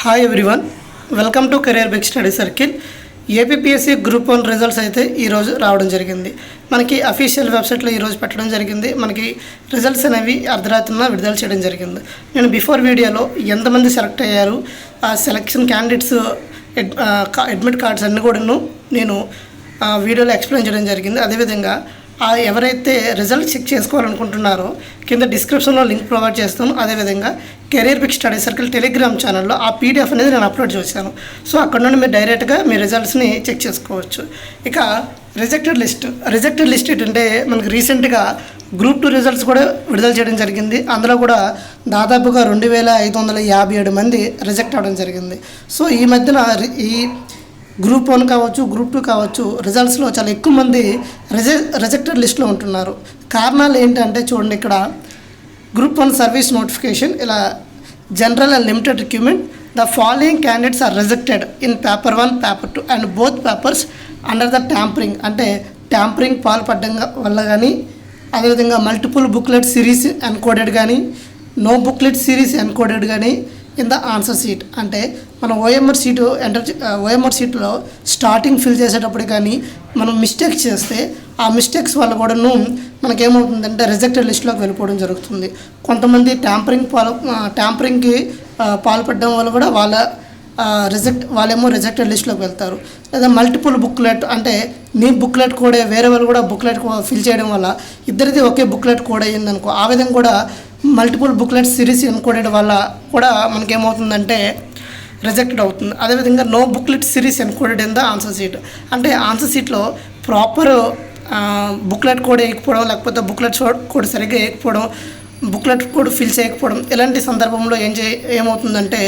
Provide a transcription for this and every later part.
Hi everyone, welcome to career big study circle. APSC group 1 results అయితే ఈరోజు రావడం జరిగింది. మనకి అఫీషియల్ వెబ్సైట్లో ఈరోజు పెట్టడం జరిగింది. మనకి రిజల్ట్స్ అనేవి అర్ధరాత్రిన విడుదల చేయడం జరిగింది. నేను బిఫోర్ వీడియోలో ఎంతమంది సెలెక్ట్ అయ్యారు, ఆ సెలక్షన్ క్యాండిడేట్స్ అడ్మిట్ కార్డ్స్ అన్నీ కూడాను నేను వీడియోలో ఎక్స్ప్లెయిన్ చేయడం జరిగింది. అదేవిధంగా ఎవరైతే రిజల్ట్ చెక్ చేసుకోవాలనుకుంటున్నారో కింద డిస్క్రిప్షన్లో లింక్ ప్రొవైడ్ చేస్తాను. అదేవిధంగా career big study circle Telegram ఛానల్లో ఆ పీడిఎఫ్ అనేది నేను అప్లోడ్ చేశాను. సో అక్కడ నుండి మీరు డైరెక్ట్గా మీ రిజల్ట్స్ని చెక్ చేసుకోవచ్చు. ఇక రిజెక్టెడ్ లిస్ట్ ఏంటంటే మనకి రీసెంట్గా గ్రూప్ 2 రిజల్ట్స్ కూడా విడుదల చేయడం జరిగింది. అందులో కూడా దాదాపుగా 2557 మంది రిజెక్ట్ అవ్వడం జరిగింది. సో ఈ మధ్యన ఈ గ్రూప్ 1 కావచ్చు, గ్రూప్ 2 కావచ్చు, రిజల్ట్స్లో చాలా ఎక్కువ మంది రిజెక్టెడ్ లిస్ట్లో ఉంటున్నారు. కారణాలు ఏంటంటే చూడండి, ఇక్కడ గ్రూప్ 1 సర్వీస్ నోటిఫికేషన్ ఇలా general and limited recruitment the following candidates are rejected in paper 1, paper 2 and both papers under the tampering. అంటే ట్యాంపరింగ్ పాల్పడడం వల్ల కానీ, అదేవిధంగా మల్టిపుల్ బుక్లెట్ సిరీస్ ఎన్కోడెడ్ కానీ, నో బుక్లెట్ సిరీస్ ఎన్కోడెడ్ కానీ ఇన్ ద ఆన్సర్ షీట్. అంటే మనం OMR షీట్లో స్టార్టింగ్ ఫిల్ చేసేటప్పుడు కానీ మనం మిస్టేక్స్ చేస్తే ఆ మిస్టేక్స్ వల్ల కూడాను మనకేమవుతుందంటే రిజెక్టెడ్ లిస్ట్లోకి వెళ్ళిపోవడం జరుగుతుంది. కొంతమంది ట్యాంపరింగ్కి పాల్పడడం వల్ల కూడా వాళ్ళేమో రిజెక్టెడ్ లిస్ట్లోకి వెళ్తారు. లేదా మల్టిపుల్ బుక్లెట్, అంటే నీ బుక్లెట్ కోడే వేరే వాళ్ళు కూడా బుక్లెట్ ఫిల్ చేయడం వల్ల ఇద్దరిది ఒకే బుక్లెట్ కోడ్ అయ్యిందనుకో, ఆ విధంగా కూడా మల్టిపుల్ బుక్లెట్ సిరీస్ ఎన్కోడెడ్ వల్ల కూడా మనకేమవుతుందంటే రిజెక్టెడ్ అవుతుంది. అదేవిధంగా no booklet series encoded in the answer sheet. అంటే ఆన్సర్ షీట్లో ప్రాపర్ బుక్లెట్ కోడ్ వేయకపోవడం, లేకపోతే బుక్లెట్ కోడ్ సరిగ్గా వేయకపోవడం, బుక్లెట్ కోడ్ ఫిల్ చేయకపోవడం, ఇలాంటి సందర్భంలో ఏమవుతుందంటే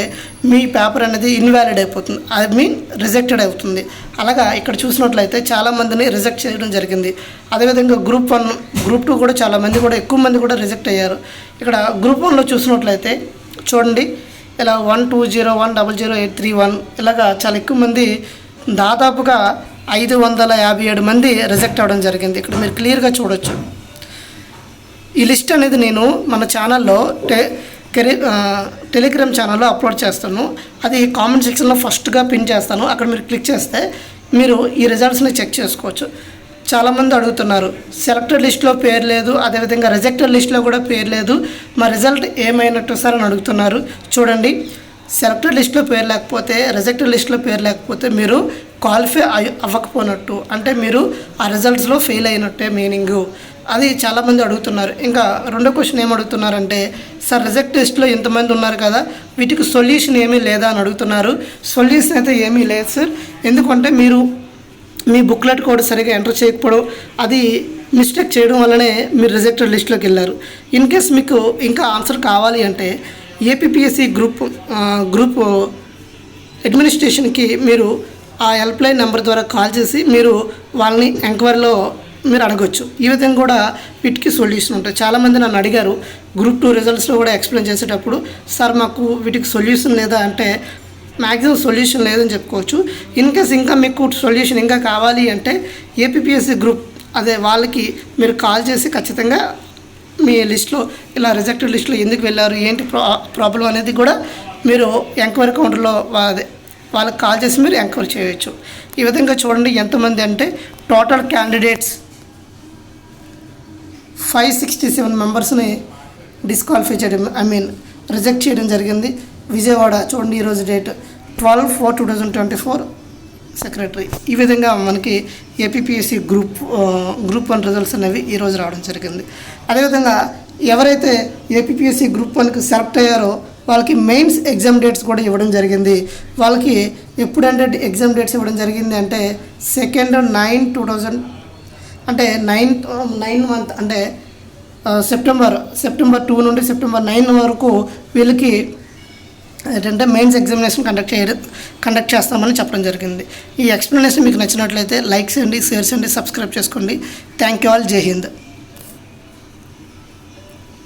మీ పేపర్ అనేది ఇన్వాలిడ్ అయిపోతుంది, ఐ మీన్ రిజెక్టెడ్ అవుతుంది. అలాగా ఇక్కడ చూసినట్లయితే చాలామందిని రిజెక్ట్ చేయడం జరిగింది. అదేవిధంగా గ్రూప్ 1, గ్రూప్ 2 కూడా చాలామంది కూడా ఎక్కువ మంది కూడా రిజెక్ట్ అయ్యారు. ఇక్కడ గ్రూప్ 1లో చూసినట్లయితే చూడండి, ఇలా 120100831 ఇలాగా చాలా ఎక్కువ మంది, దాదాపుగా 557 మంది రిజెక్ట్ అవ్వడం జరిగింది. ఇక్కడ మీరు క్లియర్గా చూడొచ్చు. ఈ లిస్ట్ అనేది నేను మన ఛానల్లో టెలిగ్రామ్ ఛానల్లో అప్లోడ్ చేస్తాను. అది కామెంట్ సెక్షన్లో ఫస్ట్గా పిన్ చేస్తాను. అక్కడ మీరు క్లిక్ చేస్తే మీరు ఈ రిజల్ట్స్ని చెక్ చేసుకోవచ్చు. చాలామంది అడుగుతున్నారు, సెలెక్టెడ్ లిస్ట్లో పేరు లేదు, అదేవిధంగా రిజెక్టెడ్ లిస్ట్లో కూడా పేరు లేదు, మా రిజల్ట్ ఏమైనట్టు సార్ అని అడుగుతున్నారు. చూడండి, సెలెక్టెడ్ లిస్ట్లో పేరు లేకపోతే, రిజెక్టెడ్ లిస్ట్లో పేరు లేకపోతే మీరు క్వాలిఫై అవ్వకపోయినట్టు, అంటే మీరు ఆ రిజల్ట్స్లో ఫెయిల్ అయినట్టే మీనింగు. అది చాలామంది అడుగుతున్నారు. ఇంకా రెండో క్వశ్చన్ ఏమడుగుతున్నారంటే, సార్ రిజెక్ట్ లిస్ట్లో ఇంతమంది ఉన్నారు కదా, వీటికి సొల్యూషన్ ఏమీ లేదా అని అడుగుతున్నారు. సొల్యూషన్ అయితే ఏమీ లేదు సార్, ఎందుకంటే మీరు మీ బుక్లెట్ కోడ్ సరిగా ఎంటర్ చేయకపోవడం, అది మిస్టేక్ చేయడం వల్లనే మీరు రిజెక్టెడ్ లిస్ట్లోకి వెళ్ళారు. ఇన్ కేస్ మీకు ఇంకా ఆన్సర్ కావాలి అంటే ఏపీఎస్సీ గ్రూప్ అడ్మినిస్ట్రేషన్కి మీరు ఆ హెల్ప్లైన్ నెంబర్ ద్వారా కాల్ చేసి మీరు వాళ్ళని ఎంక్వైరీలో మీరు అడగొచ్చు. ఈ విధంగా కూడా వీటికి సొల్యూషన్ ఉంటాయి. చాలామంది నన్ను అడిగారు గ్రూప్ 2 రిజల్ట్స్లో కూడా ఎక్స్ప్లెయిన్ చేసేటప్పుడు, సార్ మాకు వీటికి సొల్యూషన్ లేదా అంటే మ్యాక్సిమం సొల్యూషన్ లేదని చెప్పుకోవచ్చు. ఇన్ కేస్ ఇంకా మీకు సొల్యూషన్ ఇంకా కావాలి అంటే ఏపీఎస్సీ గ్రూప్ వాళ్ళకి మీరు కాల్ చేసి ఖచ్చితంగా మీ లిస్ట్లో ఇలా రిజెక్టెడ్ లిస్ట్లో ఎందుకు వెళ్ళారు, ఏంటి ప్రాబ్లం అనేది కూడా మీరు ఎంక్వైరీ కౌంటర్లో వాళ్ళకి కాల్ చేసి మీరు ఎంక్వైరీ చేయవచ్చు. ఈ విధంగా చూడండి ఎంతమంది అంటే టోటల్ క్యాండిడేట్స్ 567 మెంబర్స్ని డిస్క్వాలిఫై చేయడం, రిజెక్ట్ చేయడం జరిగింది. విజయవాడ చూడండి, ఈరోజు డేట్ 12/4/2024 సెక్రటరీ. ఈ విధంగా మనకి ఏపీఎస్సీ గ్రూప్ 1 రిజల్ట్స్ అనేవి ఈరోజు రావడం జరిగింది. అదేవిధంగా ఎవరైతే ఏపీఎస్సీ గ్రూప్ 1కి సెలెక్ట్ అయ్యారో వాళ్ళకి మెయిన్స్ ఎగ్జామ్ డేట్స్ కూడా ఇవ్వడం జరిగింది. వాళ్ళకి ఎప్పుడంటే ఎగ్జామ్ డేట్స్ ఇవ్వడం జరిగింది అంటే 2/9/2000, అంటే 9 మంత్, అంటే సెప్టెంబర్ 2 నుండి సెప్టెంబర్ 9 వరకు వీళ్ళకి ఏంటంటే మెయిన్స్ ఎగ్జామినేషన్ కండక్ట్ చేస్తామని చెప్పడం జరిగింది. ఈ ఎక్స్ప్లెనేషన్ మీకు నచ్చినట్లయితే లైక్ చేయండి, షేర్ చేయండి, సబ్స్క్రైబ్ చేసుకోండి. Thank you all. జై హింద్.